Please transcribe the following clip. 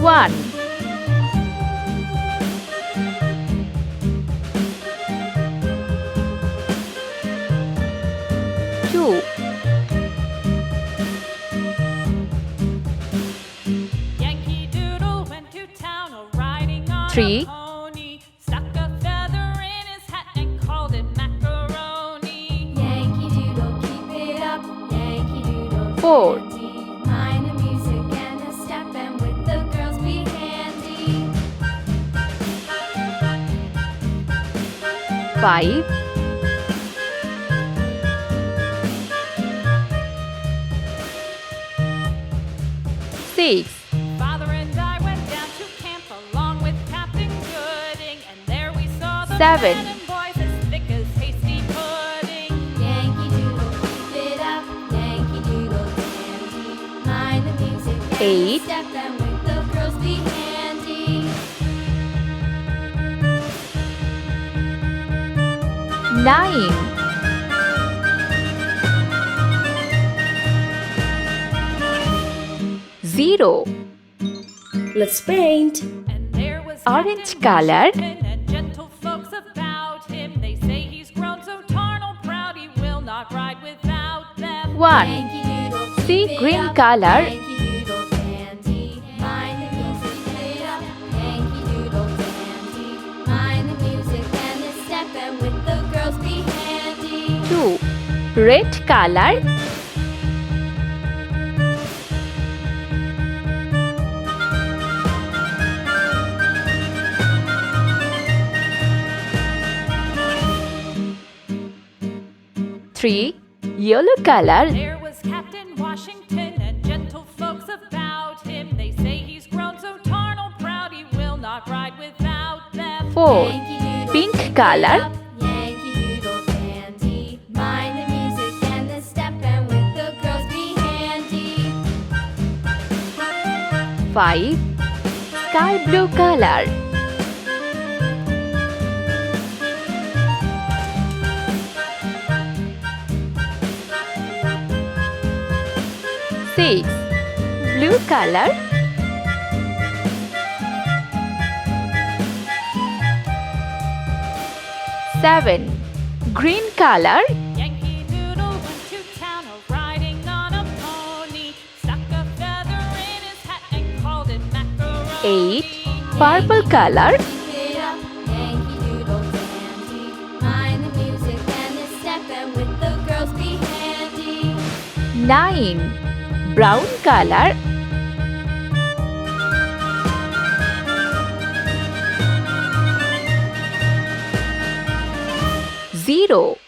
1 2 Yankee Doodle went to town riding on 3 a pony. Stuck a feather in his hat and called it macaroni. Yankee Doodle, keep it up. Yankee Doodle, 4 dandy. Mind the music and the step, and with the girls be handy. 5 6 Father and I went down to camp along with Captain Gooding, and there we saw the 7 men and boys as thick as hasty pudding. Yankee Doodle, keep it up. Yankee Doodle, dandy. Mind the music and 8 the step, and with the girls be handy. 9 0 Let's paint. And there was Orange Captain color. Washington and gentle folks about him. They say he's grown so tarnal proud he will not ride without them. 1 Yankee Doodle, See keep it green up. color. Yankee Doodle, dandy. Mind the music, keep it up. Yankee Doodle, dandy. Mind the music and the step, and with the girls be handy. 2 Red color 3 Yellow color There was Captain Washington and gentle folks about him. They say he's grown so tarnal proud he will not ride without them. 4 Yankee Doodle, Pink keep it color up. Yankee Doodle, dandy. Mind the music and the step, and with the girls be handy. 5 Sky blue color 6 Blue color 7 Green color Yankee Doodle went to town riding on a pony. Stuck a feather in his hat and called it macaroni. 8 Purple color Keep it up. Yankee Doodle, dandy. Mind the music and the step, and with the girls be handy. 9 Brown color 0